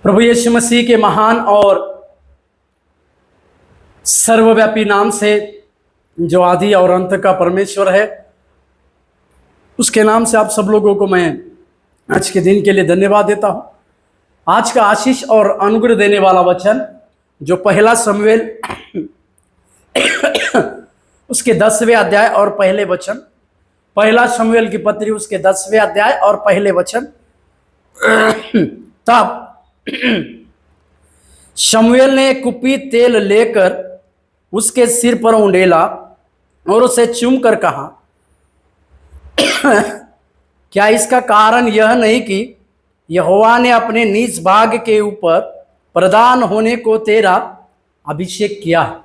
प्रभु यीशु मसीह के महान और सर्वव्यापी नाम से जो आदि और अंत का परमेश्वर है, उसके नाम से आप सब लोगों को मैं आज के दिन के लिए धन्यवाद देता हूं। आज का आशीष और अनुग्रह देने वाला वचन जो पहला शमूएल उसके 10वें अध्याय और पहले वचन, पहला शमूएल की पत्री उसके 10वें अध्याय और पहले वचन। तब शमूएल ने एक कुप्पी तेल लेकर उसके सिर पर उंडेला और उसे चूमकर कहा, क्या इसका कारण यह नहीं कि यहोवा ने अपने निज भाग के ऊपर प्रधान होने को तेरा अभिषेक किया है।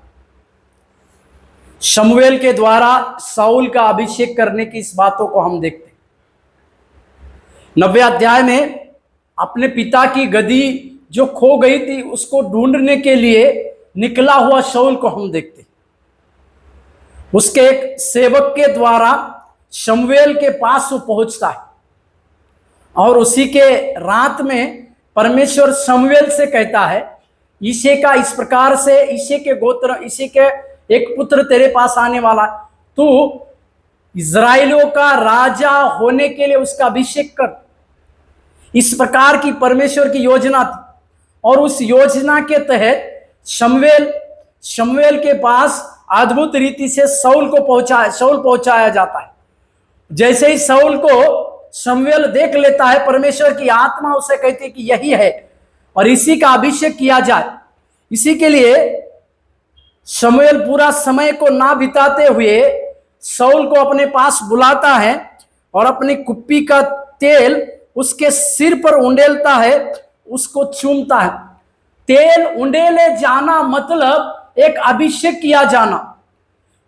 शमूएल के द्वारा शाऊल का अभिषेक करने की इस बातों को हम देखते हैं। 90 अध्याय में अपने पिता की गद्दी जो खो गई थी उसको ढूंढने के लिए निकला हुआ शाऊल को हम देखते हैं। उसके एक सेवक के द्वारा शमूएल के पास वो पहुंचता है और उसी के रात में परमेश्वर शमूएल से कहता है, ईशे का इस प्रकार से, ईशे के गोत्र, ईशे के एक पुत्र तेरे पास आने वाला, तू इजराइलियों का राजा होने के लिए उसका अभिषेक कर। इस प्रकार की परमेश्वर की योजना थी और उस योजना के तहत शमूएल के पास अद्भुत रीति से शाऊल पहुंचाया जाता है। जैसे ही शाऊल को शमूएल देख लेता है, परमेश्वर की आत्मा उसे कहती है कि यही है और इसी का अभिषेक किया जाए। इसी के लिए शमूएल पूरा समय को ना बिताते हुए शाऊल को अपने पास बुलाता है और अपनी कुप्पी का तेल उसके सिर पर उंडेलता है, उसको चूमता है। तेल उंडेले जाना मतलब एक अभिषेक किया जाना।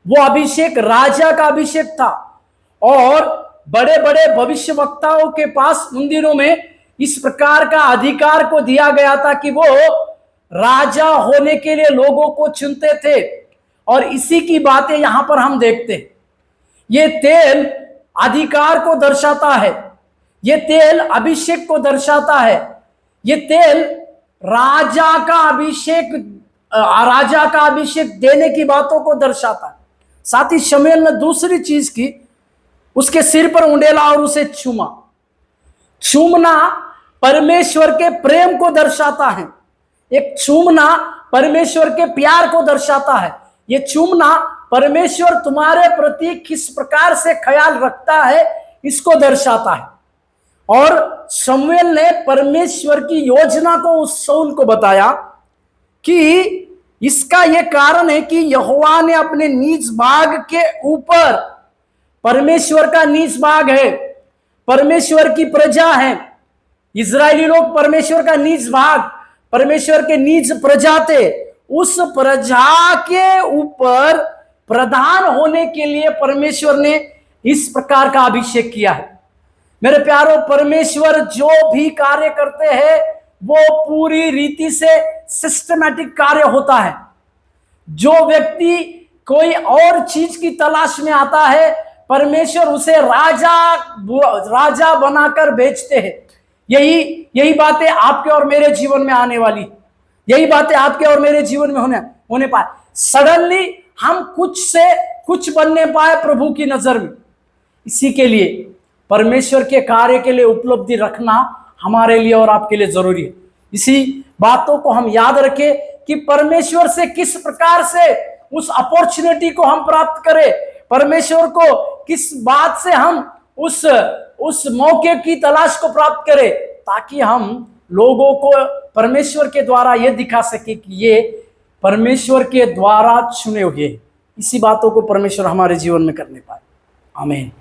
वो अभिषेक राजा का अभिषेक था और बड़े बड़े भविष्यवक्ताओं के पास उन दिनों में इस प्रकार का अधिकार को दिया गया था कि वो राजा होने के लिए लोगों को चुनते थे। और इसी की बातें यहां पर हम देखते हैं। ये तेल अधिकार को दर्शाता है, ये तेल अभिषेक को दर्शाता है, ये तेल राजा का अभिषेक देने की बातों को दर्शाता है। साथ ही शमूएल ने दूसरी चीज की, उसके सिर पर उंडेला और उसे चूमा। चूमना परमेश्वर के प्रेम को दर्शाता है। एक चूमना परमेश्वर के प्यार को दर्शाता है। ये चूमना परमेश्वर तुम्हारे प्रति किस प्रकार से ख्याल रखता है इसको दर्शाता है। और शमूएल ने परमेश्वर की योजना को उस शाऊल को बताया कि इसका यह कारण है कि यहोवा ने अपने निज भाग के ऊपर, परमेश्वर का निज भाग है, परमेश्वर की प्रजा है, इजरायली लोग परमेश्वर का निज भाग, परमेश्वर के निज प्रजा थे, उस प्रजा के ऊपर प्रधान होने के लिए परमेश्वर ने इस प्रकार का अभिषेक किया है। मेरे प्यारों, परमेश्वर जो भी कार्य करते हैं वो पूरी रीति से सिस्टमैटिक कार्य होता है। जो व्यक्ति कोई और चीज की तलाश में आता है, परमेश्वर उसे राजा बनाकर भेजते हैं। यही बातें आपके और मेरे जीवन में आने वाली, यही बातें आपके और मेरे जीवन में होने पाए। सडनली हम कुछ से कुछ बनने पाए प्रभु की नजर में। इसी के लिए परमेश्वर के कार्य के लिए उपलब्धि रखना हमारे लिए और आपके लिए जरूरी है। इसी बातों को हम याद रखें कि परमेश्वर से किस प्रकार से उस अपॉर्चुनिटी को हम प्राप्त करें, परमेश्वर को किस बात से हम उस मौके की तलाश को प्राप्त करें, ताकि हम लोगों को परमेश्वर के द्वारा यह दिखा सके कि ये परमेश्वर के द्वारा चुने हुए। इसी बातों को परमेश्वर हमारे जीवन में करने पाए। आमीन।